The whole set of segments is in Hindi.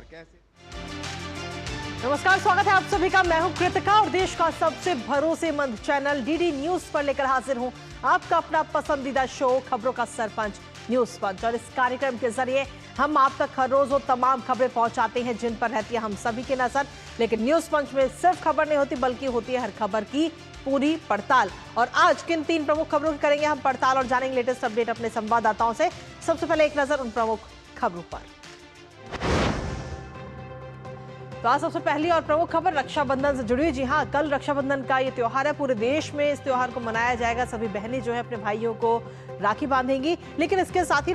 और कैसे। नमस्कार, स्वागत है आप सभी का। मैं हूं कृतिका और देश का सबसे भरोसेमंद चैनल डीडी न्यूज पर लेकर हाजिर हूं आपका अपना पसंदीदा शो खबरों का सरपंच न्यूज पंच। और इस कार्यक्रम के जरिए हम आप तक हर रोज वो तमाम खबरें पहुंचाते हैं जिन पर रहती है हम सभी की नजर। लेकिन न्यूज पंच में सिर्फ खबर नहीं होती बल्कि होती है हर खबर की पूरी पड़ताल। और आज किन 3 प्रमुख खबरों की करेंगे हम पड़ताल और जानेंगे लेटेस्ट अपडेट अपने संवाददाताओं से। सबसे पहले एक नजर उन प्रमुख खबरों पर। तो आज सबसे पहली और प्रमुख खबर रक्षाबंधन से जुड़ी। जी हां, कल रक्षाबंधन का ये त्योहार है। पूरे देश में इस त्योहार को मनाया जाएगा। सभी बहनें जो है अपने भाइयों को राखी बांधेंगी। लेकिन इसके साथ ही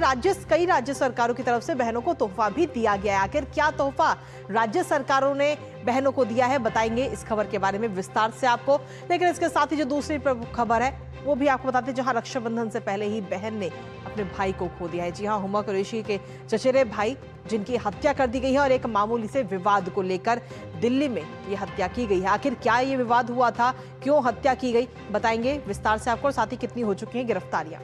कई राज्य सरकारों की तरफ से बहनों को तोहफा भी दिया गया है। आखिर क्या तोहफा राज्य सरकारों ने बहनों को दिया है, बताएंगे इस खबर के बारे में विस्तार से आपको। लेकिन इसके साथ ही जो दूसरी प्रमुख खबर है वो भी आपको बताते हैं, जहां रक्षाबंधन से पहले ही बहन ने अपने भाई को खो दिया है। जी हां, हुमा कुरैशी के चचेरे भाई जिनकी हत्या कर दी गई है और एक मामूली से विवाद को लेकर दिल्ली में यह हत्या की गई है। आखिर क्या ये विवाद हुआ था, क्यों हत्या की गई, बताएंगे विस्तार से आपको। और साथ ही कितनी हो चुकी हैं गिरफ्तारियां,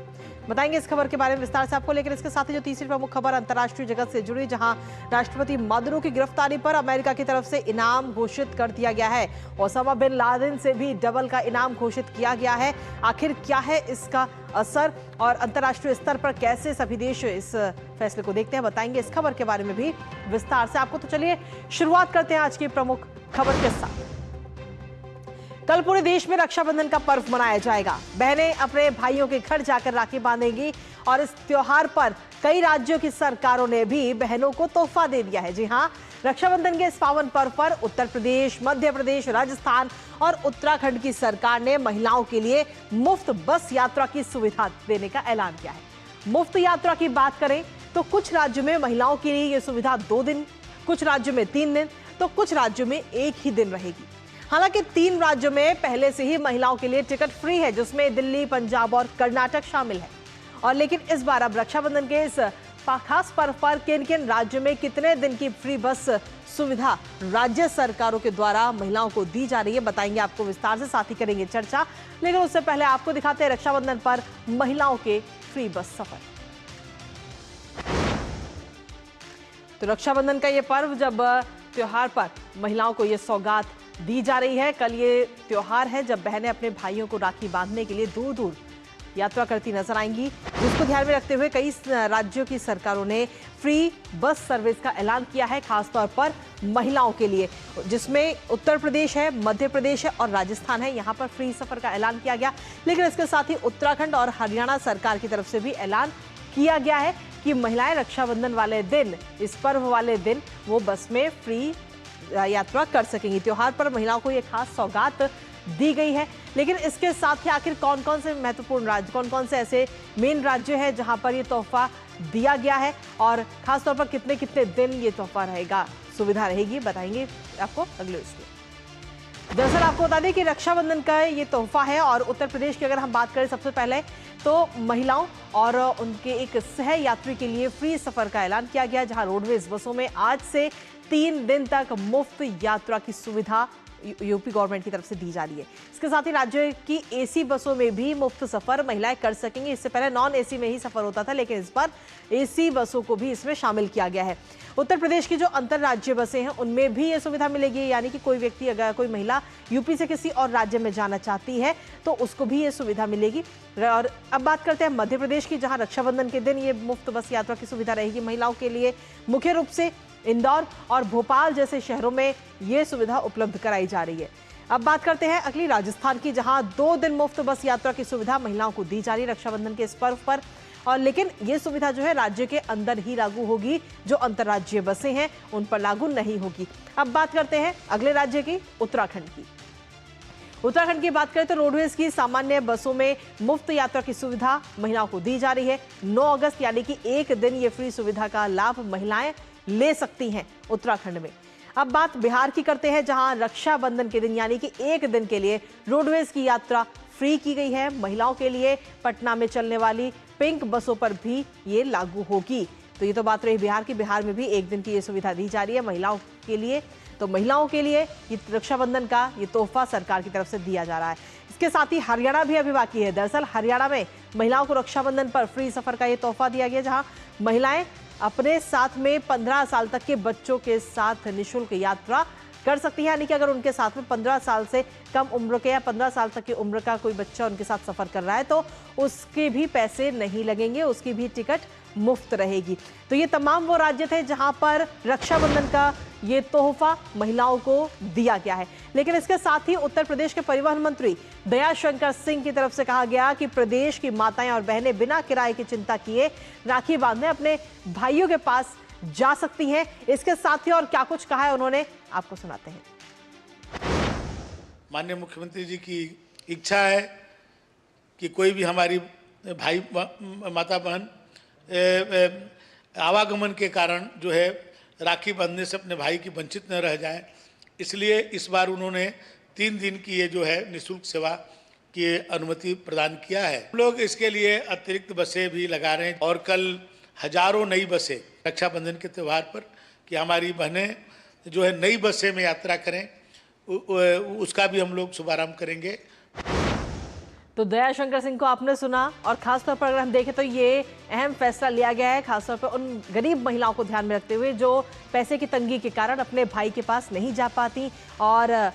बताएंगे इस खबर के बारे में विस्तार से आपको। लेकिन इसके साथ ही जो तीसरी प्रमुख खबर अंतर्राष्ट्रीय जगत से जुड़ी, जहां राष्ट्रपति मादुरो की गिरफ्तारी पर अमेरिका की तरफ से इनाम घोषित कर दिया गया है। ओसामा बिन लादेन से भी डबल का इनाम घोषित किया गया है। आखिर क्या है इसका असर और अंतर्राष्ट्रीय स्तर पर कैसे सभी देश इस फैसले को देखते हैं, बताएंगे इस खबर के बारे में भी विस्तार से आपको। तो चलिए शुरुआत करते हैं आज की प्रमुख खबर के साथ। कल पूरे देश में रक्षाबंधन का पर्व मनाया जाएगा। बहनें अपने भाइयों के घर जाकर राखी बांधेंगी और इस त्योहार पर कई राज्यों की सरकारों ने भी बहनों को तोहफा दे दिया है। जी हां, रक्षाबंधन के इस पावन पर्व पर उत्तर प्रदेश, मध्य प्रदेश, राजस्थान और उत्तराखंड की सरकार ने महिलाओं के लिए मुफ्त बस यात्रा की सुविधा देने का ऐलान किया है। मुफ्त यात्रा की बात करें तो कुछ राज्यों में महिलाओं के लिए यह सुविधा 2 दिन, कुछ राज्यों में 3 दिन, तो कुछ राज्यों में 1 ही दिन रहेगी। हालांकि 3 राज्यों में पहले से ही महिलाओं के लिए टिकट फ्री है, जिसमें दिल्ली, पंजाब और कर्नाटक शामिल है। और लेकिन इस बार अब रक्षाबंधन के इस खास पर्व पर किन किन राज्यों में कितने दिन की फ्री बस सुविधा राज्य सरकारों के द्वारा महिलाओं को दी जा रही है, बताएंगे आपको विस्तार से, साथ ही करेंगे चर्चा। लेकिन उससे पहले आपको दिखाते हैं रक्षाबंधन पर महिलाओं के फ्री बस सफर। तो रक्षाबंधन का ये पर्व, जब त्योहार पर महिलाओं को ये सौगात दी जा रही है। कल ये त्योहार है जब बहनें अपने भाइयों को राखी बांधने के लिए दूर दूर यात्रा करती नजर आएंगी, जिसको ध्यान में रखते हुए कई राज्यों की सरकारों ने फ्री बस सर्विस का ऐलान किया है, खासतौर पर महिलाओं के लिए, जिसमें उत्तर प्रदेश है, मध्य प्रदेश है और राजस्थान है। यहाँ पर फ्री सफर का ऐलान किया गया। लेकिन इसके साथ ही उत्तराखंड और हरियाणा सरकार की तरफ से भी ऐलान किया गया है कि महिलाएं रक्षाबंधन वाले दिन, इस पर्व वाले दिन, वो बस में फ्री यात्रा कर सकेंगी। त्योहार पर महिलाओं को ये खास सौगात दी गई है। लेकिन इसके साथ ही आखिर कौन कौन से महत्वपूर्ण राज्य, कौन कौन से ऐसे मेन राज्य हैं जहां पर ये तोहफा दिया गया है और खासतौर पर कितने कितने दिन ये तोहफा रहेगा, सुविधा रहेगी, बताएंगे आपको अगले उसमें। दरअसल आपको बता दें कि रक्षाबंधन का ये तोहफा है। और उत्तर प्रदेश की अगर हम बात करें सबसे पहले, तो महिलाओं और उनके एक सह यात्री के लिए फ्री सफर का ऐलान किया गया, जहां रोडवेज बसों में आज से 3 दिन तक मुफ्त यात्रा की सुविधा यूपी गवर्नमेंट की तरफ से दी जा रही है। इसके साथ ही राज्य की एसी बसों में भी मुफ्त सफर महिलाएं कर सकेंगी। इससे पहले नॉन एसी में ही सफर होता था, लेकिन इस बार एसी बसों को भी इसमें शामिल किया गया है। उत्तर प्रदेश की जो अंतरराज्यीय बसें हैं उनमें भी ये सुविधा मिलेगी, यानी कि कोई व्यक्ति, अगर कोई महिला यूपी से किसी और राज्य में जाना चाहती है तो उसको भी ये सुविधा मिलेगी। और अब बात करते हैं मध्य प्रदेश की, जहां रक्षाबंधन के दिन ये मुफ्त बस यात्रा की सुविधा रहेगी महिलाओं के लिए। मुख्य रूप से इंदौर और भोपाल जैसे शहरों में ये सुविधा उपलब्ध कराई जा रही है। अब बात करते हैं अगली राजस्थान की, जहां 2 दिन मुफ्त बस यात्रा की सुविधा महिलाओं को दी जा रही है रक्षाबंधन के इस पर्व पर। और लेकिन ये सुविधा जो है राज्य के अंदर ही लागू होगी, जो अंतर्राज्यीय बसें हैं उन पर लागू नहीं होगी। अब बात करते हैं अगले राज्य की, उत्तराखंड की। उत्तराखंड की बात करें तो रोडवेज की सामान्य बसों में मुफ्त यात्रा की सुविधा महिलाओं को दी जा रही है। 9 अगस्त यानी कि 1 दिन ये फ्री सुविधा का लाभ महिलाएं ले सकती हैं उत्तराखंड में। अब बात बिहार की करते हैं, जहां रक्षाबंधन के दिन यानी कि 1 दिन के लिए रोडवेज की यात्रा फ्री की गई है महिलाओं के लिए। पटना में चलने वाली पिंक बसों पर भी ये लागू होगी। तो ये तो बात रही बिहार की। बिहार में भी 1 दिन की ये सुविधा दी जा रही है महिलाओं के लिए। तो महिलाओं के लिए ये रक्षाबंधन का ये तोहफा सरकार की तरफ से दिया जा रहा है। इसके साथ ही हरियाणा भी अभी बाकी है। दरअसल हरियाणा में महिलाओं को रक्षाबंधन पर फ्री सफर का ये तोहफा दिया गया, जहां महिलाएं अपने साथ में 15 साल तक के बच्चों के साथ निःशुल्क यात्रा कर सकती है। यानी कि अगर उनके साथ में 15 साल से कम उम्र के या 15 साल तक की उम्र का कोई बच्चा उनके साथ सफर कर रहा है तो उसके भी पैसे नहीं लगेंगे, उसकी भी टिकट मुफ्त रहेगी। तो ये तमाम वो राज्य थे जहां पर रक्षाबंधन का ये तोहफा महिलाओं को दिया गया है। लेकिन इसके साथ ही उत्तर प्रदेश के परिवहन मंत्री दयाशंकर सिंह की तरफ से कहा गया कि प्रदेश की माताएं और बहनें बिना किराए की चिंता किए राखी बांधने अपने भाइयों के पास जा सकती हैं। इसके साथ ही और क्या कुछ कहा है उन्होंने, आपको सुनाते हैं। माननीय मुख्यमंत्री जी की इच्छा है कि कोई भी हमारी भाई माता बहन आवागमन के कारण जो है राखी बांधने से अपने भाई की वंचित न रह जाए, इसलिए इस बार उन्होंने 3 दिन की ये जो है निःशुल्क सेवा की अनुमति प्रदान किया है। हम लोग इसके लिए अतिरिक्त बसें भी लगा रहे हैं और कल हजारों नई बसें रक्षाबंधन के त्यौहार पर कि हमारी बहनें जो है नई बसें में यात्रा करें, उसका भी हम लोग शुभारंभ करेंगे। तो दयाशंकर सिंह को आपने सुना और खासतौर पर अगर हम देखें तो ये अहम फैसला लिया गया है खासतौर पर उन गरीब महिलाओं को ध्यान में रखते हुए जो पैसे की तंगी के कारण अपने भाई के पास नहीं जा पाती। और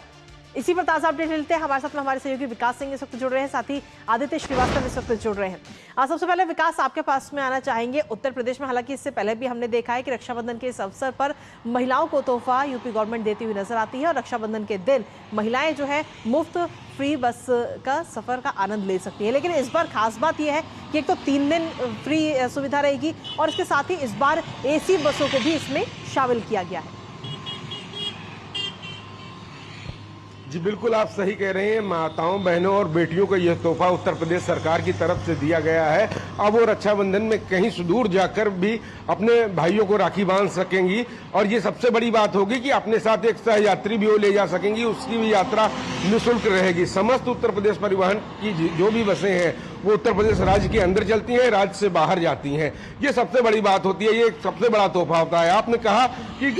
इसी पर ताज़ा अपडेट मिलते हैं। हमारे साथ में हमारे सहयोगी विकास सिंह इस वक्त जुड़ रहे हैं, साथ ही आदित्य श्रीवास्तव इस वक्त जुड़ रहे हैं। सबसे पहले विकास, आपके पास में आना चाहेंगे। उत्तर प्रदेश में हालांकि इससे पहले भी हमने देखा है कि रक्षाबंधन के इस अवसर पर महिलाओं को तोहफा यूपी गवर्नमेंट देती हुई नजर आती है और रक्षाबंधन के दिन महिलाएं जो है मुफ्त फ्री बस का सफर का आनंद ले सकती है। लेकिन इस बार खास बात यह है कि एक तो 3 दिन फ्री सुविधा रहेगी और इसके साथ ही इस बार AC बसों को भी इसमें शामिल किया गया है। जी बिल्कुल, आप सही कह रहे हैं। माताओं, बहनों और बेटियों को यह तोहफा उत्तर प्रदेश सरकार की तरफ से दिया गया है। अब वो रक्षाबंधन में कहीं सुदूर जाकर भी अपने भाइयों को राखी बांध सकेंगी और ये सबसे बड़ी बात होगी कि अपने साथ एक सहयात्री भी वो ले जा सकेंगी, उसकी भी यात्रा निःशुल्क रहेगी। समस्त उत्तर प्रदेश परिवहन की जो भी बसें हैं वो उत्तर प्रदेश राज्य के अंदर चलती हैं, राज्य से बाहर जाती हैं। ये सबसे बड़ी बात होती है, ये एक सबसे बड़ा तोहफा होता है। आपने कहा कि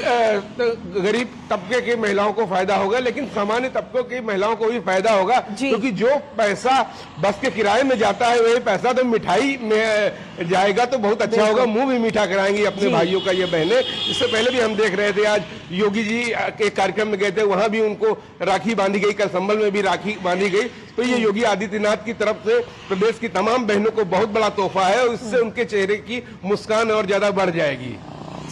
गरीब तबके की महिलाओं को फायदा होगा, लेकिन सामान्य तबकों की महिलाओं को भी फायदा होगा, क्योंकि जो पैसा बस के किराए में जाता है वही पैसा तो मिठाई में जाएगा तो बहुत अच्छा होगा। मुंह भी मीठा कराएंगी अपने भाइयों का ये बहनें। इससे पहले भी हम देख रहे थे, आज योगी जी के कार्यक्रम में गए थे, वहां भी उनको राखी बांधी गई, कल संभल में भी राखी बांधी गई। तो ये योगी आदित्यनाथ की तरफ से प्रदेश की तमाम बहनों को बहुत बड़ा तोहफा है और इससे उनके चेहरे की मुस्कान और ज्यादा बढ़ जाएगी।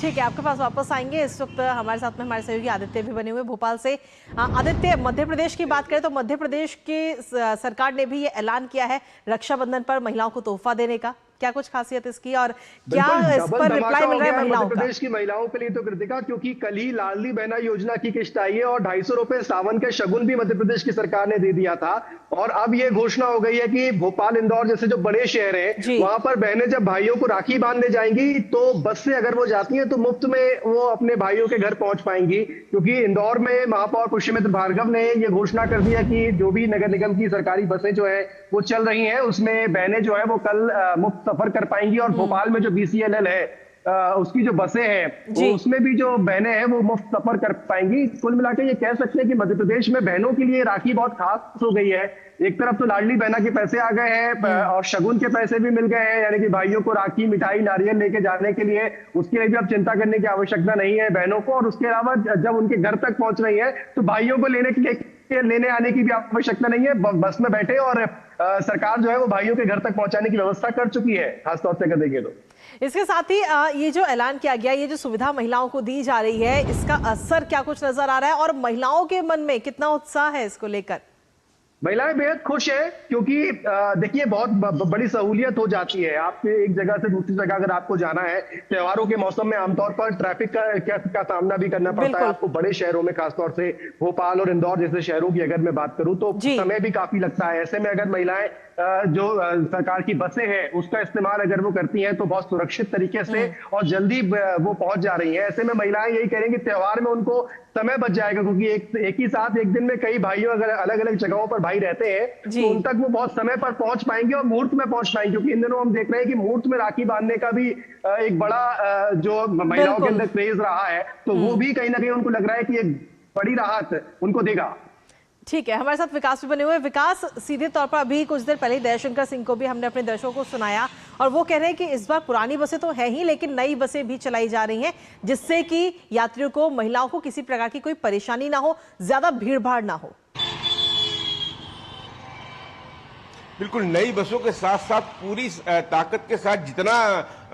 ठीक है, आपके पास वापस आएंगे। इस वक्त हमारे साथ में हमारे सहयोगी आदित्य भी बने हुए भोपाल से। आदित्य, मध्य प्रदेश की बात करें तो मध्य प्रदेश की सरकार ने भी ये ऐलान किया है रक्षाबंधन पर महिलाओं को तोहफा देने का। क्या कुछ खासियत इसकी और क्या इस पर रिप्लाई मिल रहा है महिलाओं का? मध्य प्रदेश की महिलाओं के लिए तो कृतिका, क्योंकि कल ही लाडली बहना योजना की किस्त आई है और 250 रुपए सावन के शगुन भी मध्य प्रदेश की सरकार ने दे दिया था। और अब ये घोषणा हो गई है कि भोपाल, इंदौर जैसे जो बड़े शहर हैं वहां पर बहनें जब भाइयों को राखी बांधने जाएंगी तो बस से अगर वो जाती हैं तो मुफ्त में वो अपने भाइयों के घर पहुंच पाएंगी। क्योंकि इंदौर में महापौर पुष्यमित्र भार्गव ने ये घोषणा कर दिया कि जो भी नगर निगम की सरकारी बसें जो है वो चल रही हैं उसमें बहनें जो है वो कल मुफ्त सफर कर पाएंगी। और भोपाल में जो BCLL है उसकी जो बसें हैं उसमें भी जो बहनें हैं वो मुफ्त सफर कर पाएंगी। कुल मिलाकर ये कह सकते हैं कि मध्य प्रदेश में बहनों के लिए राखी बहुत खास हो गई है। एक तरफ तो लाडली बहना के पैसे आ गए हैं और शगुन के पैसे भी मिल गए हैं, यानी कि भाइयों को राखी, मिठाई, नारियल लेके जाने के लिए उसके लिए भी अब चिंता करने की आवश्यकता नहीं है बहनों को। और उसके अलावा जब उनके घर तक पहुंच रही है तो भाइयों को लेने आने की भी आवश्यकता नहीं है, बस में बैठे और सरकार जो है वो भाइयों के घर तक पहुंचाने की व्यवस्था कर चुकी है, खासतौर से अगर देखें तो। इसके साथ ही ये जो ऐलान किया गया, ये जो सुविधा महिलाओं को दी जा रही है, इसका असर क्या कुछ नजर आ रहा है और महिलाओं के मन में कितना उत्साह है इसको लेकर? महिलाएं बेहद खुश है, क्योंकि देखिए बहुत बड़ी सहूलियत हो जाती है। आप एक जगह से दूसरी जगह अगर आपको जाना है, त्योहारों के मौसम में आमतौर पर ट्रैफिक का सामना भी करना पड़ता है आपको। बड़े शहरों में, खासतौर से भोपाल और इंदौर जैसे शहरों की अगर मैं बात करूं तो समय भी काफी लगता है। ऐसे में अगर महिलाएं जो सरकार की बसें हैं उसका इस्तेमाल अगर वो करती हैं तो बहुत सुरक्षित तरीके से और जल्दी वो पहुंच जा रही हैं। ऐसे में महिलाएं यही कह रही हैं कि त्योहार में उनको समय बच जाएगा, क्योंकि एक ही साथ एक दिन में कई भाइयों अगर अलग अलग जगहों पर भाई रहते हैं तो उन तक वो बहुत समय पर पहुंच पाएंगे और मुहूर्त में पहुंच पाएंगे। क्योंकि इन दिनों हम देख रहे हैं कि मुहूर्त में राखी बांधने का भी एक बड़ा जो महिलाओं के अंदर क्रेज रहा है, तो वो भी कहीं ना कहीं उनको लग रहा है कि एक बड़ी राहत उनको देगा। ठीक है, हमारे साथ विकास भी बने हुए हैं। विकास, सीधे तौर पर अभी कुछ देर पहले दयाशंकर सिंह को भी हमने अपने दर्शकों को सुनाया और वो कह रहे हैं कि इस बार पुरानी बसें तो है ही, लेकिन नई बसें भी चलाई जा रही हैं जिससे कि यात्रियों को, महिलाओं को किसी प्रकार की कोई परेशानी ना हो, ज्यादा भीड़ भाड़ ना हो। बिल्कुल, नई बसों के साथ साथ पूरी ताकत के साथ जितना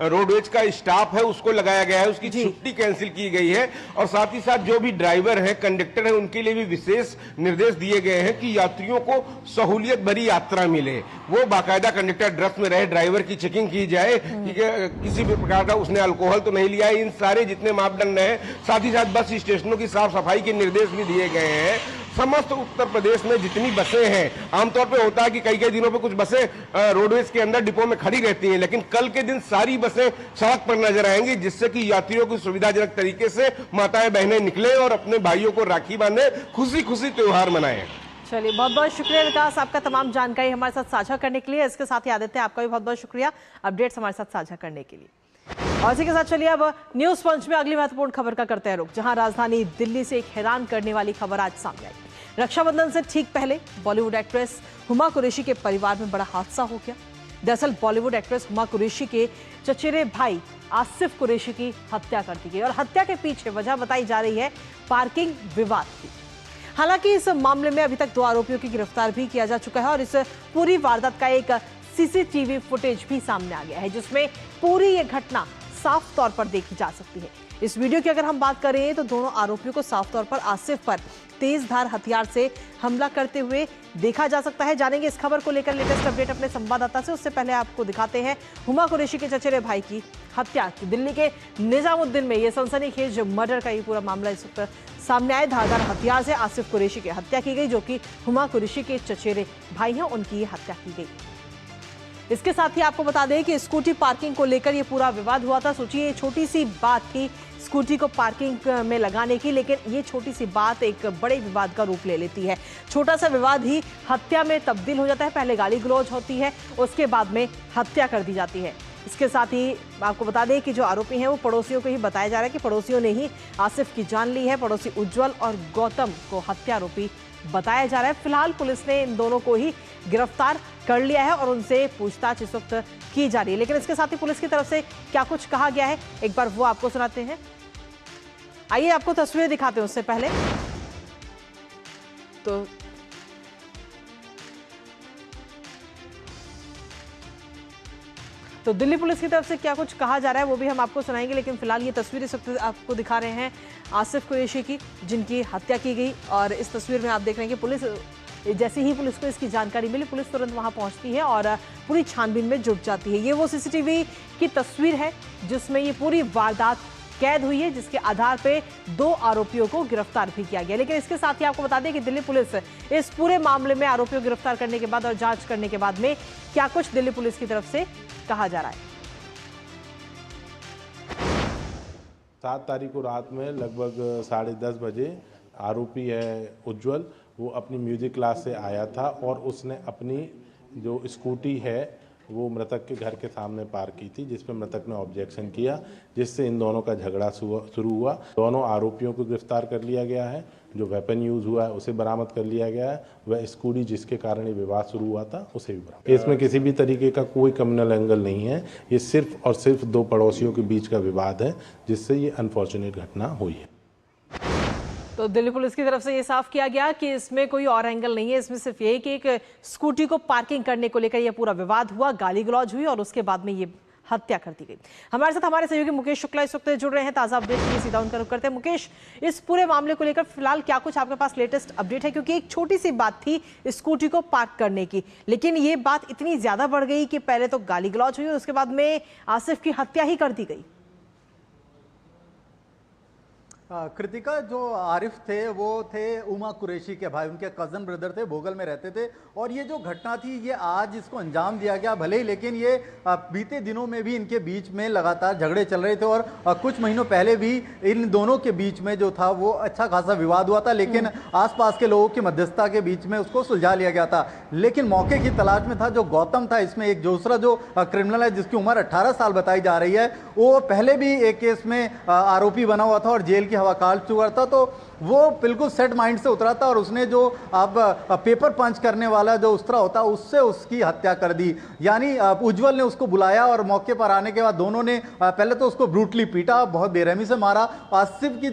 रोडवेज का स्टाफ है उसको लगाया गया है, उसकी छुट्टी कैंसिल की गई है और साथ ही साथ जो भी ड्राइवर है, कंडक्टर है, उनके लिए भी विशेष निर्देश दिए गए हैं कि यात्रियों को सहूलियत भरी यात्रा मिले। वो बाकायदा कंडक्टर ड्रेस में रहे, ड्राइवर की चेकिंग की जाए कि किसी भी प्रकार का उसने अल्कोहल तो नहीं लिया है। इन सारे जितने मापदंड हैं, साथ ही साथ बस स्टेशनों की साफ सफाई के निर्देश भी दिए गए हैं। समस्त उत्तर प्रदेश में जितनी बसें हैं, आमतौर पे होता है कि कई दिनों पे कुछ बसें रोडवेज के अंदर डिपो में खड़ी रहती हैं, लेकिन कल के दिन सारी बसें सड़क पर नजर आएंगी, जिससे कि यात्रियों को सुविधाजनक तरीके से माताएं बहनें निकले और अपने भाइयों को राखी बांधे, खुशी खुशी त्योहार मनाएं। चलिए, बहुत बहुत शुक्रिया विकास, आपका तमाम जानकारी हमारे साथ साझा करने के लिए। इसके साथ ही आदित्य, आपका भी बहुत बहुत शुक्रिया अपडेट्स हमारे साथ साझा करने के लिए। और इसी के साथ चलिए अब न्यूज पंच में अगली महत्वपूर्ण खबर का करते हैं रुख, जहां राजधानी दिल्ली से एक हैरान करने वाली खबर आज सामने आई। रक्षाबंधन से ठीक पहले बॉलीवुड एक्ट्रेस हुमा कुरैशी के परिवार में बड़ा हादसा हो गया। दरअसल बॉलीवुड एक्ट्रेस हुमा कुरैशी के चचेरे भाई आसिफ कुरैशी की हत्या कर दी गई और हत्या के पीछे वजह बताई जा रही है पार्किंग विवाद की। हालांकि इस मामले में अभी तक 2 आरोपियों की गिरफ्तार भी किया जा चुका है और इस पूरी वारदात का एक सीसीटीवी फुटेज भी सामने आ गया है, जिसमें पूरी ये घटना साफ तौर पर देखी जा सकती है। इस वीडियो की अगर हम बात करें तो दोनों आरोपियों को साफ तौर पर आसिफ पर तेज धार हथियार से हमला करते हुए देखा जा सकता है। जानेंगे इस खबर को लेकर लेटेस्ट अपडेट अपने संवाददाता से। उससे पहले आपको दिखाते हैं हुमा कुरैशी के चचेरे भाई की हत्या की। दिल्ली के निजामुद्दीन में ये सनसनीखेज मर्डर का ये पूरा मामला इस वक्त सामने आया। धारदार हथियार से आसिफ कुरैशी की हत्या की गई, जो कि हुमा कुरैशी के चचेरे भाई हैं, उनकी ये हत्या की गई। इसके साथ ही आपको बता दें कि स्कूटी पार्किंग को लेकर ये पूरा विवाद हुआ था। सोचिए, ये छोटी सी बात थी स्कूटी को पार्किंग में लगाने की, लेकिन ये छोटी सी बात एक बड़े विवाद का रूप ले लेती है। छोटा सा विवाद ही हत्या में तब्दील हो जाता है। पहले गाली गलौज होती है, उसके बाद में हत्या कर दी जाती है। इसके साथ ही आपको बता दें कि जो आरोपी हैं वो पड़ोसियों को ही बताया जा रहा है कि पड़ोसियों ने ही आसिफ की जान ली है। पड़ोसी उज्जवल और गौतम को हत्यारोपी बताया जा रहा है। फिलहाल पुलिस ने इन दोनों को ही गिरफ्तार कर लिया है और उनसे पूछताछ इस वक्त की जा रही है। लेकिन इसके साथ ही पुलिस की तरफ से क्या कुछ कहा गया है, एक बार वो आपको सुनाते हैं। आइए आपको तस्वीरें दिखाते हैं उससे पहले। तो दिल्ली पुलिस की तरफ से क्या कुछ कहा जा रहा है वो भी हम आपको सुनाएंगे, लेकिन फिलहाल ये तस्वीर इस वक्त आपको दिखा रहे हैं आसिफ कुरैशी की, जिनकी हत्या की गई। और इस तस्वीर में आप देख रहे हैं कि पुलिस, जैसे ही पुलिस को इसकी जानकारी मिली, पुलिस तुरंत वहां पहुंचती है और पूरी छानबीन में जुट जाती है। ये वो सीसीटीवी की तस्वीर है जिसमें ये पूरी वारदात कैद हुई है, जिसके आधार पे 2 आरोपियों को गिरफ्तार भी किया गया। लेकिन इसके साथ ही आपको बता दें कि दिल्ली पुलिस इस पूरे मामले में आरोपियों को गिरफ्तार करने के बाद और जांच करने के बाद में क्या कुछ दिल्ली पुलिस की तरफ से कहा जा रहा है। 7 तारीख को रात में लगभग 10:30 बजे आरोपी है उज्जवल, वो अपनी म्यूजिक क्लास से आया था और उसने अपनी जो स्कूटी है वो मृतक के घर के सामने पार्क की थी, जिस पर मृतक ने ऑब्जेक्शन किया, जिससे इन दोनों का झगड़ा शुरू हुआ। दोनों आरोपियों को गिरफ्तार कर लिया गया है। जो वेपन यूज हुआ है उसे बरामद कर लिया गया है। वह स्कूटी जिसके कारण ये विवाद शुरू हुआ था उसे भी बरामद। इसमें किसी भी तरीके का कोई क्रिमिनल एंगल नहीं है। ये सिर्फ और सिर्फ 2 पड़ोसियों के बीच का विवाद है, जिससे ये अनफॉर्चुनेट घटना हुई है। तो दिल्ली पुलिस की तरफ से ये साफ किया गया कि इसमें कोई और एंगल नहीं है। इसमें सिर्फ यही कि एक स्कूटी को पार्किंग करने को लेकर यह पूरा विवाद हुआ, गाली गलौज हुई और उसके बाद में ये हत्या कर दी गई। हमारे साथ हमारे सहयोगी मुकेश शुक्ला इस वक्त जुड़ रहे हैं ताजा अपडेट के लिए, सीधा उनका रुख करते हैं। मुकेश, इस पूरे मामले को लेकर फिलहाल क्या कुछ आपके पास लेटेस्ट अपडेट है? क्योंकि एक छोटी सी बात थी स्कूटी को पार्क करने की, लेकिन ये बात इतनी ज्यादा बढ़ गई कि पहले तो गाली गलौज हुई और उसके बाद में आसिफ की हत्या ही कर दी गई। कृतिका, जो आरिफ थे वो थे उमा कुरैशी के भाई, उनके कजन ब्रदर थे, भोगल में रहते थे। और ये जो घटना थी ये आज इसको अंजाम दिया गया भले ही, लेकिन ये बीते दिनों में भी इनके बीच में लगातार झगड़े चल रहे थे और कुछ महीनों पहले भी इन दोनों के बीच में जो था वो अच्छा खासा विवाद हुआ था, लेकिन आसपास के लोगों की मध्यस्थता के बीच में उसको सुलझा लिया गया था। लेकिन मौके की तलाश में था जो गौतम था, इसमें एक दूसरा जो क्रिमिनल है जिसकी उम्र 18 साल बताई जा रही है, वो पहले भी एक केस में आरोपी बना हुआ था और जेल की हवा काट चुका था, तो वो बिल्कुल सेट माइंड से उतरा था और उसने जो अब पेपर पंच करने वाला जो उस्तरा होता उससे उसकी हत्या कर दी। यानी उज्जवल ने उसको बुलाया और मौके पर आने के बाद दोनों ने पहले तो उसको ब्रूटली पीटा, बहुत बेरहमी से मारा। आसिफ की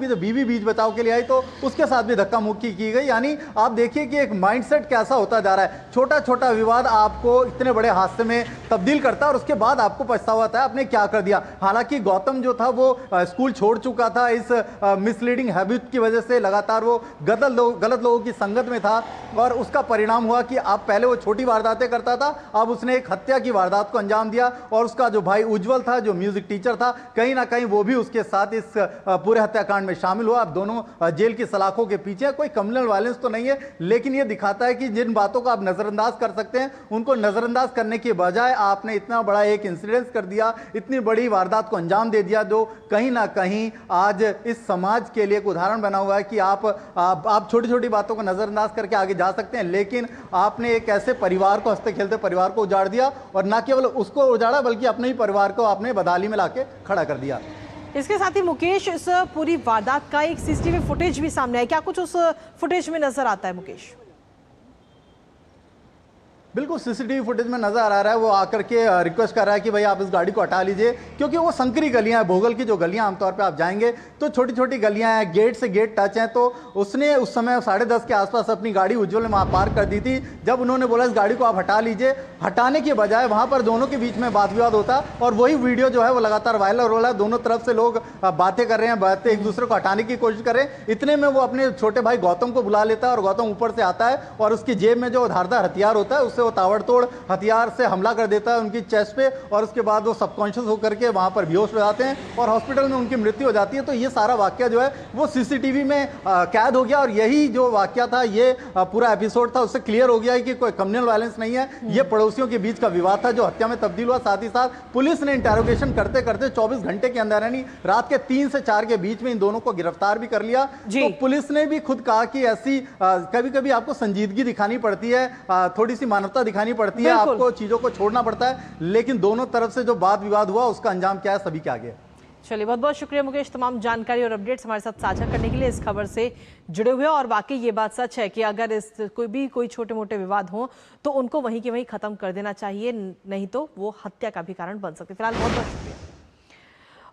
जब बीवी बीच बचाव के लिए आई तो उसके साथ भी धक्का मुक्की की गई। यानी आप देखिए कि एक माइंडसेट कैसा होता जा रहा है, छोटा छोटा विवाद आपको इतने बड़े हादसे में तब्दील करता है और उसके बाद आपको पछतावा होता है आपने क्या कर दिया। हालांकि गौतम जो था वो स्कूल छोड़ चुका था, इस मिसलीडिंग हैबिट की वजह से लगातार वो गलत लोगों की संगत में था और उसका परिणाम हुआ कि अब पहले वो छोटी वारदातें करता था, अब उसने एक हत्या की वारदात को अंजाम दिया और उसका जो भाई उज्जवल था जो म्यूजिक टीचर था, कहीं ना कहीं वो भी उसके साथ इस पूरे हत्याकांड में शामिल हुआ। अब दोनों जेल की सलाखों के पीछे। कोई कम्युनल वायलेंस तो नहीं है, लेकिन ये दिखाता है कि जिन बातों को आप नजरअंदाज कर सकते हैं उनको नजरअंदाज करने के बजाय आपने इतना बड़ा एक इंसिडेंस कर दिया, इतनी बड़ी वारदात को अंजाम दे दिया, जो कहीं ना कहीं आज इस समाज के लिए एक उदाहरण बना हुआ है कि आप छोटी छोटी बातों को नजरअंदाज करके आगे जा सकते हैं, लेकिन आपने एक ऐसे परिवार को, हंसते खेलते परिवार को उजाड़ दिया और ना केवल उसको उजाड़ा बल्कि अपने ही परिवार को आपने बदहाली में लाके खड़ा कर दिया। इसके साथ ही मुकेश, इस पूरी वारदात का एक सीसीटीवी फुटेज भी सामने है, क्या कुछ उस फुटेज में नजर आता है मुकेश? बिल्कुल सीसीटीवी फुटेज में नजर आ रहा है, वो आकर के रिक्वेस्ट कर रहा है कि भाई आप इस गाड़ी को हटा लीजिए, क्योंकि वो संकरी गलियां हैं, भोगल की जो गलियां आमतौर पे आप जाएंगे तो छोटी छोटी गलियां हैं, गेट से गेट टच हैं। तो उसने उस समय 10:30 के आसपास अपनी गाड़ी उज्जवल ने वहां पार्क कर दी थी। जब उन्होंने बोला इस गाड़ी को आप हटा लीजिए, हटाने के बजाय वहां पर दोनों के बीच में वाद विवाद होता और वही वीडियो जो है वो लगातार वायरल हो रहा है। दोनों तरफ से लोग बातें कर रहे हैं, बातें एक दूसरे को हटाने की कोशिश कर रहे हैं। इतने में वो अपने छोटे भाई गौतम को बुला लेता है और गौतम ऊपर से आता है और उसकी जेब में जो धारदार हथियार होता है उससे वो ताबड़तोड़ हथियार से हमला कर देता है उनकी चेस्ट पे और उसके बाद वो सबकॉन्शियस होकर के वहां पर बेहोश हो जाते हैं और हॉस्पिटल में उनकी मृत्यु हो जाती है। तो ये सारा वाकया जो है वो सीसीटीवी में कैद हो गया और यही जो वाकया था, ये पूरा एपिसोड था, उससे क्लियर हो गया है कि कोई कम्युनल वायलेंस नहीं है, ये पड़ोसियों के बीच का विवाद था जो हत्या में तब्दील हुआ। साथ ही साथ पुलिस ने इंटेरोगेशन करते करते 24 घंटे के अंदर, यानी रात के 3 से 4 के बीच में इन दोनों को गिरफ्तार भी कर लिया। तो पुलिस ने भी खुद कहा कि ऐसी कभी कभी आपको संजीदगी दिखानी पड़ती है, थोड़ी सी मानवता दिखानी पड़ती है, आपको चीजों को छोड़ना पड़ता है, लेकिन दोनों तरफ से जो वाद विवाद हुआ उसका अंजाम क्या है सभी के आगे। चलिए, बहुत बहुत शुक्रिया मुकेश, तमाम जानकारी और अपडेट्स हमारे साथ साझा करने के लिए, इस खबर से जुड़े हुए। और वाकई ये बात सच है कि अगर इस कोई छोटे मोटे विवाद हो तो उनको वहीं के वहीं खत्म कर देना चाहिए, नहीं तो वो हत्या का भी कारण बन सकते। फिलहाल बहुत बहुत शुक्रिया।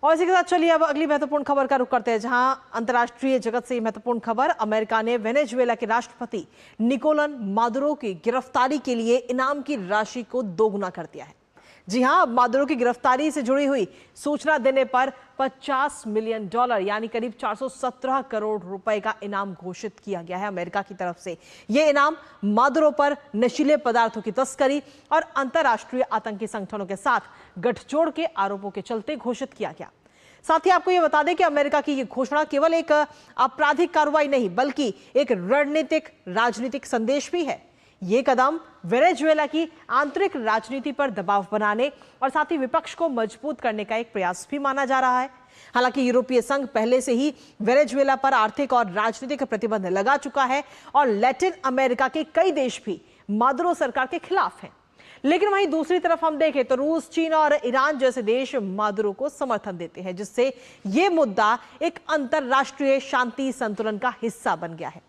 और इसी के साथ चलिए अब अगली महत्वपूर्ण खबर का रुख करते हैं, जहां अंतर्राष्ट्रीय जगत से महत्वपूर्ण खबर, अमेरिका ने वेनेजुएला के राष्ट्रपति निकोलन मादुरो की गिरफ्तारी के लिए इनाम की राशि को दोगुना कर दिया है। जी हां, मादुरो की गिरफ्तारी से जुड़ी हुई सूचना देने पर $50 मिलियन यानी करीब 417 करोड़ रुपए का इनाम घोषित किया गया है अमेरिका की तरफ से। यह इनाम मादुरो पर नशीले पदार्थों की तस्करी और अंतर्राष्ट्रीय आतंकी संगठनों के साथ गठजोड़ के आरोपों के चलते घोषित किया गया। साथ ही आपको यह बता दें कि अमेरिका की यह घोषणा केवल एक आपराधिक कार्रवाई नहीं बल्कि एक रणनीतिक राजनीतिक संदेश भी है। यह कदम वेनेजुएला की आंतरिक राजनीति पर दबाव बनाने और साथ ही विपक्ष को मजबूत करने का एक प्रयास भी माना जा रहा है। हालांकि यूरोपीय संघ पहले से ही वेनेजुएला पर आर्थिक और राजनीतिक प्रतिबंध लगा चुका है और लैटिन अमेरिका के कई देश भी मादुरो सरकार के खिलाफ हैं। लेकिन वहीं दूसरी तरफ हम देखें तो रूस, चीन और ईरान जैसे देश मादुरो को समर्थन देते हैं, जिससे यह मुद्दा एक अंतरराष्ट्रीय शांति संतुलन का हिस्सा बन गया है।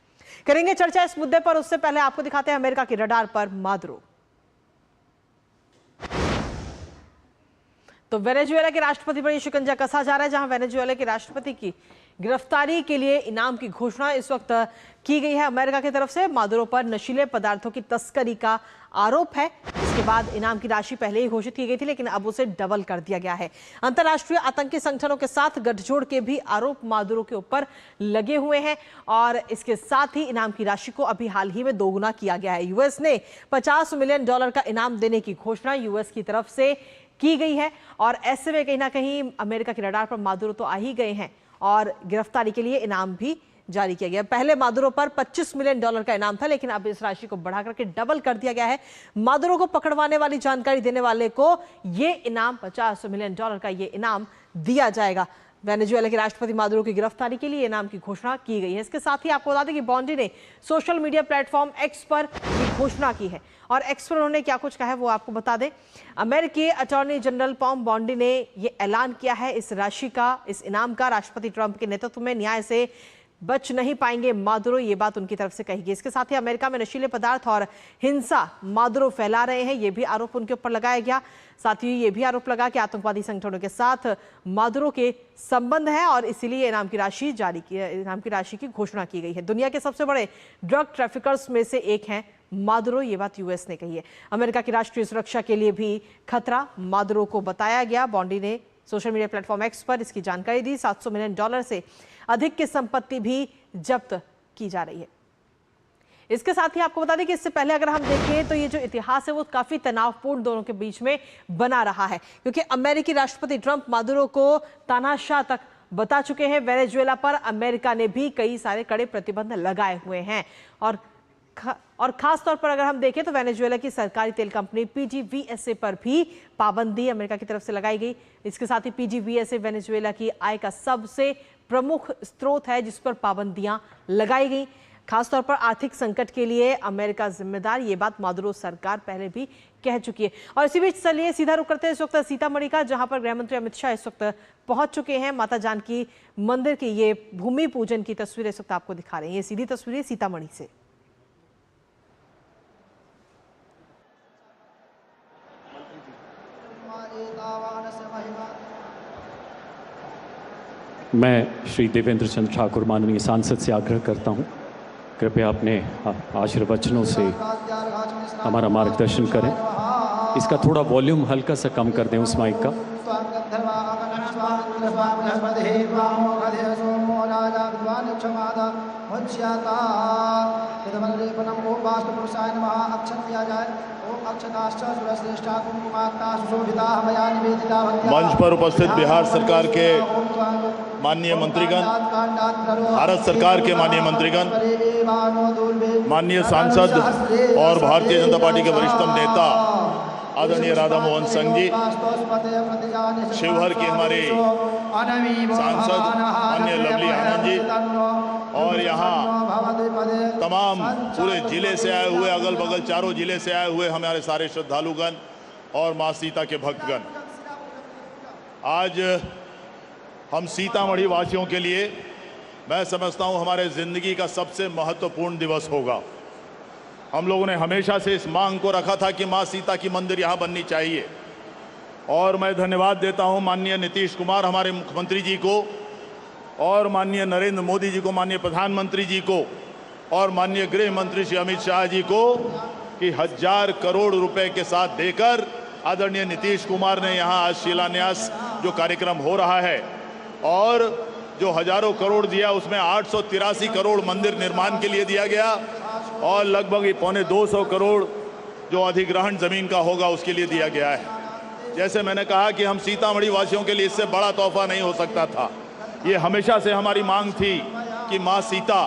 करेंगे चर्चा इस मुद्दे पर, उससे पहले आपको दिखाते हैं अमेरिका की रडार पर मादुरो। तो वेनेजुएला के राष्ट्रपति पर यह शिकंजा कसा जा रहा है, जहां वेनेजुएला के राष्ट्रपति की गिरफ्तारी के लिए इनाम की घोषणा इस वक्त की गई है अमेरिका की तरफ से। मादुरो पर नशीले पदार्थों की तस्करी का आरोप है। इसके बाद इनाम की राशि पहले ही घोषित की गई थी, लेकिन अब उसे डबल कर दिया गया है। अंतर्राष्ट्रीय आतंकी संगठनों के साथ गठजोड़ के भी आरोप मादुरो के ऊपर लगे हुए हैं और इसके साथ ही इनाम की राशि को अभी हाल ही में दोगुना किया गया है। यूएस ने $50 मिलियन का इनाम देने की घोषणा यूएस की तरफ से की गई है और ऐसे में कहीं ना कहीं अमेरिका की रडार पर मादुरो तो आ ही गए हैं और गिरफ्तारी के लिए इनाम भी जारी किया गया। पहले मादुरो पर $25 मिलियन का इनाम था, लेकिन अब इस राशि को बढ़ाकर के डबल कर दिया गया है। मादुरो को पकड़वाने वाली जानकारी देने वाले को यह इनाम $50 मिलियन का यह इनाम दिया जाएगा। वेनेजुएला के राष्ट्रपति मादुरो की गिरफ्तारी के लिए इनाम की घोषणा की गई है। इसके साथ ही आपको बता दें कि बॉन्डी ने सोशल मीडिया प्लेटफॉर्म एक्स पर भी घोषणा की है और एक्स पर उन्होंने क्या कुछ कहा है वो आपको बता दें। अमेरिकी अटॉर्नी जनरल पॉम बॉन्डी ने ये ऐलान किया है इस राशि का, इस इनाम का। राष्ट्रपति ट्रंप के नेतृत्व में न्याय से बच नहीं पाएंगे मादुरो, ये बात उनकी तरफ से कही गई। इसके साथ ही अमेरिका में नशीले पदार्थ और हिंसा मादुरो फैला रहे हैं, ये भी आरोप उनके ऊपर लगाया गया। साथ ही ये भी आरोप लगा कि आतंकवादी संगठनों के साथ मादुरो के संबंध है और इसीलिए इनाम की राशि की घोषणा की गई है। दुनिया के सबसे बड़े ड्रग ट्रैफिकर्स में से एक हैं मादुरो, ये बात यूएस ने कही है। अमेरिका की राष्ट्रीय सुरक्षा के लिए भी खतरा मादुरो को बताया गया। बॉन्डी ने सोशल मीडिया प्लेटफॉर्म एक्स पर इसकी जानकारी दी। $700 मिलियन से अधिक की संपत्ति भी जब्त की जा रही है। इसके साथ ही आपको बता दें कि इससे पहले अगर हम देखें तो ये जो इतिहास है वो काफी तनावपूर्ण दोनों के बीच में बना रहा है, क्योंकि अमेरिकी राष्ट्रपति ट्रंप मादुरो को तानाशाह तक बता चुके हैं। वेनेजुएला पर अमेरिका ने भी कई सारे कड़े प्रतिबंध लगाए हुए हैं और खास तौर पर अगर हम देखें तो वेनेजुएला की सरकारी तेल कंपनी PDVSA पर भी पाबंदी अमेरिका की तरफ से लगाई गई। इसके साथ ही PDVSA वेनेजुएला की आय का सबसे प्रमुख स्रोत है जिस पर पाबंदियां लगाई गई। खासतौर पर आर्थिक संकट के लिए अमेरिका जिम्मेदार, ये बात मादुरो सरकार पहले भी कह चुकी है। और इसी बीच चलिए सीधा रुख करते हैं इस वक्त सीतामढ़ी का, जहां पर गृह मंत्री अमित शाह इस वक्त पहुंच चुके हैं। माता जानकी मंदिर की ये भूमि पूजन की तस्वीरें इस वक्त आपको दिखा रहे हैं। ये सीधी तस्वीरें सीतामढ़ी से। मैं श्री देवेंद्र चंद्र ठाकुर माननीय सांसद से आग्रह करता हूं, कृपया अपने आशीर्वचनों से हमारा मार्गदर्शन करें। इसका थोड़ा वॉल्यूम हल्का सा कम कर दें उस माइक का। मंच पर उपस्थित बिहार सरकार के माननीय मंत्रीगण, भारत सरकार के माननीय मंत्रीगण, माननीय सांसद और भारतीय जनता पार्टी के वरिष्ठतम नेता आदरणीय राधा मोहन सिंह जी, शिवहर की हमारे सांसद माननीय लवली आनंद जी, और यहाँ तमाम पूरे जिले से आए हुए, अगल बगल चारों जिले से आए हुए हमारे सारे श्रद्धालुगण और माँ सीता के भक्तगण, आज हम सीतामढ़ी वासियों के लिए मैं समझता हूँ हमारे ज़िंदगी का सबसे महत्वपूर्ण दिवस होगा। हम लोगों ने हमेशा से इस मांग को रखा था कि माँ सीता की मंदिर यहाँ बननी चाहिए, और मैं धन्यवाद देता हूँ माननीय नीतीश कुमार हमारे मुख्यमंत्री जी को, और माननीय नरेंद्र मोदी जी को, माननीय प्रधानमंत्री जी को, और माननीय गृह मंत्री श्री अमित शाह जी को कि 1000 करोड़ रुपए के साथ देकर आदरणीय नीतीश कुमार ने यहाँ आज शिलान्यास जो कार्यक्रम हो रहा है, और जो हजारों करोड़ दिया उसमें 883 करोड़ मंदिर निर्माण के लिए दिया गया, और लगभग 225 करोड़ जो अधिग्रहण जमीन का होगा उसके लिए दिया गया है। जैसे मैंने कहा कि हम सीतामढ़ी वासियों के लिए इससे बड़ा तोहफा नहीं हो सकता था। ये हमेशा से हमारी मांग थी कि माँ सीता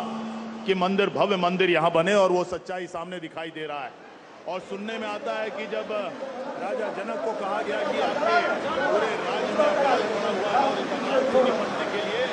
की मंदिर, भव्य मंदिर यहाँ बने, और वो सच्चाई सामने दिखाई दे रहा है। और सुनने में आता है कि जब राजा जनक को कहा गया कि आपके पूरे राज्य में अपराध बना हुआ है और इस अपराध से निपटने के लिए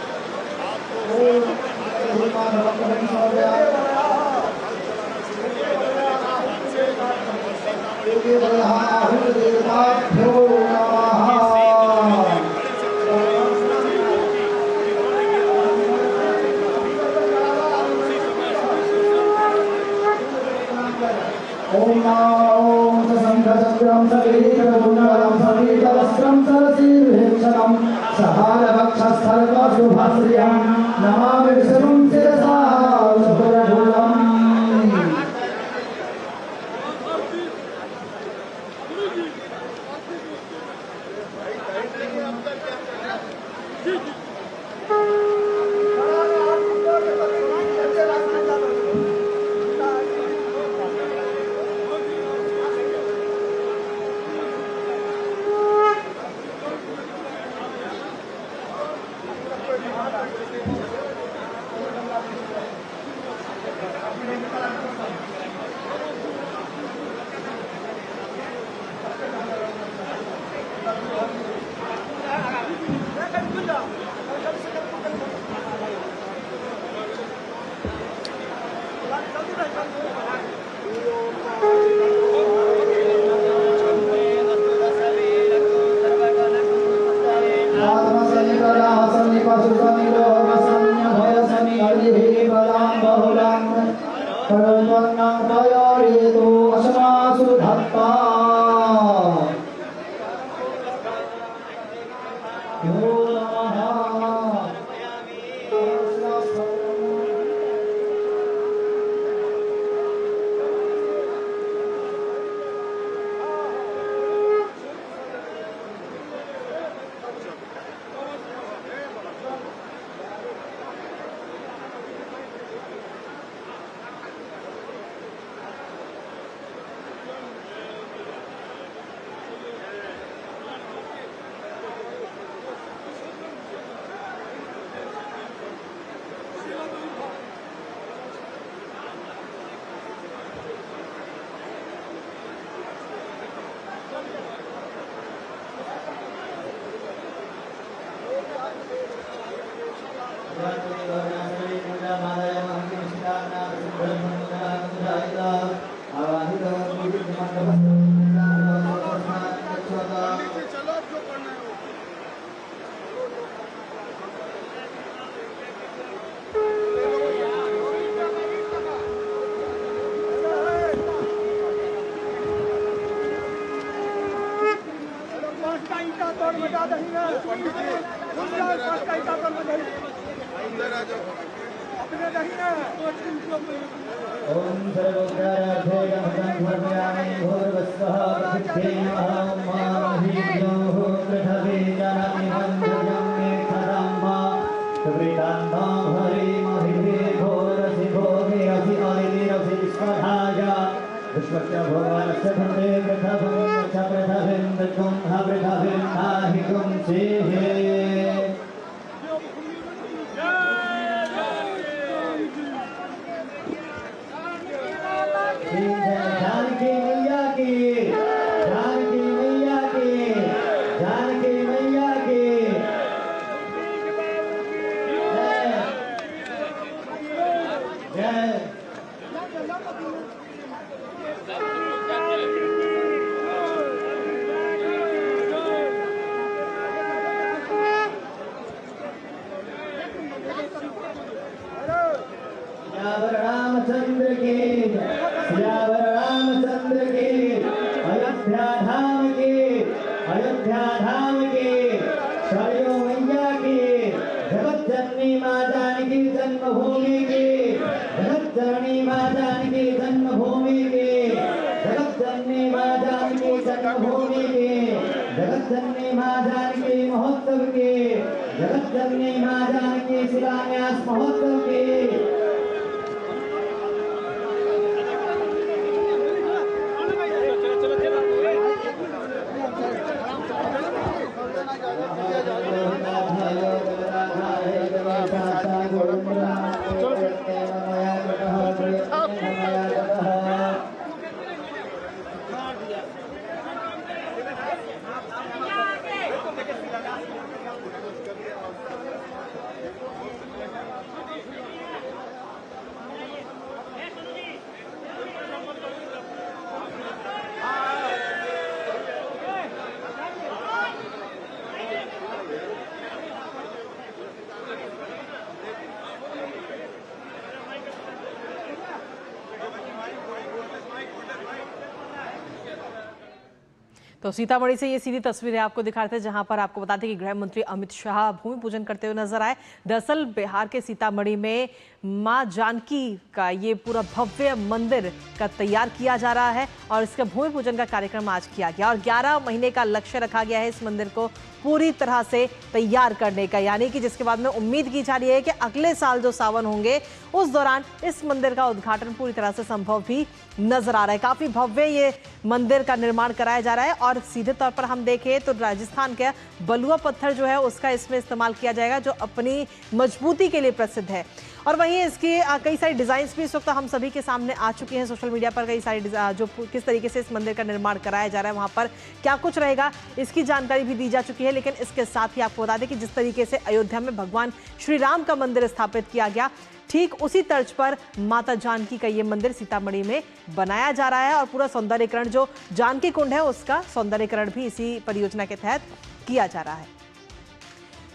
तो सीतामढ़ी से ये सीधी तस्वीरें आपको दिखाते हैं, जहां पर आपको बताते हैं कि गृह मंत्री अमित शाह भूमि पूजन करते हुए नजर आए। दरअसल बिहार के सीतामढ़ी में मां जानकी का ये पूरा भव्य मंदिर का तैयार किया जा रहा है और इसका भूमि पूजन का कार्यक्रम आज किया गया और 11 महीने का लक्ष्य रखा गया है इस मंदिर को पूरी तरह से तैयार करने का, यानी कि जिसके बाद में उम्मीद की जा रही है कि अगले साल जो सावन होंगे उस दौरान इस मंदिर का उद्घाटन पूरी तरह से संभव भी नजर आ रहा है। काफी भव्य ये मंदिर का निर्माण कराया जा रहा है और सीधे तौर पर हम देखें तो राजस्थान का बलुआ पत्थर जो है उसका इसमें इस्तेमाल किया जाएगा, जो अपनी मजबूती के लिए प्रसिद्ध है। और वहीं इसकी कई सारी डिजाइन्स भी इस वक्त हम सभी के सामने आ चुकी हैं सोशल मीडिया पर। कई सारी जो किस तरीके से इस मंदिर का निर्माण कराया जा रहा है, वहां पर क्या कुछ रहेगा, इसकी जानकारी भी दी जा चुकी है। लेकिन इसके साथ ही आपको बता दें कि जिस तरीके से अयोध्या में भगवान श्री राम का मंदिर स्थापित किया गया, ठीक उसी तर्ज पर माता जानकी का ये मंदिर सीतामढ़ी में बनाया जा रहा है और पूरा सौंदर्यीकरण जो जानकी कुंड है उसका सौंदर्यीकरण भी इसी परियोजना के तहत किया जा रहा है।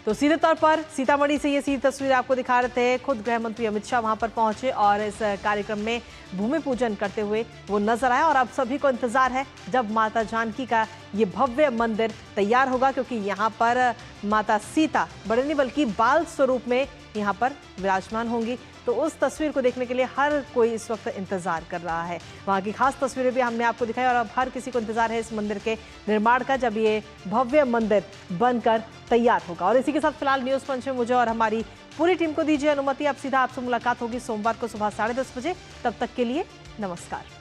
तो सीधे तौर पर सीतामढ़ी से ये सीधी तस्वीर आपको दिखा रहे थे। खुद गृह मंत्री अमित शाह वहां पर पहुंचे और इस कार्यक्रम में भूमि पूजन करते हुए वो नजर आए। और अब सभी को इंतजार है जब माता जानकी का ये भव्य मंदिर तैयार होगा, क्योंकि यहाँ पर माता सीता बड़े नहीं बल्कि बाल स्वरूप में यहाँ पर विराजमान होंगी। तो उस तस्वीर को देखने के लिए हर कोई इस वक्त इंतजार कर रहा है। वहाँ की खास तस्वीरें भी हमने आपको दिखाई और अब हर किसी को इंतजार है इस मंदिर के निर्माण का, जब ये भव्य मंदिर बनकर तैयार होगा। और इसी के साथ फिलहाल न्यूज़ पंच में मुझे और हमारी पूरी टीम को दीजिए अनुमति। अब सीधा आपसे मुलाकात होगी सोमवार को सुबह 10:30 बजे। तब तक के लिए नमस्कार।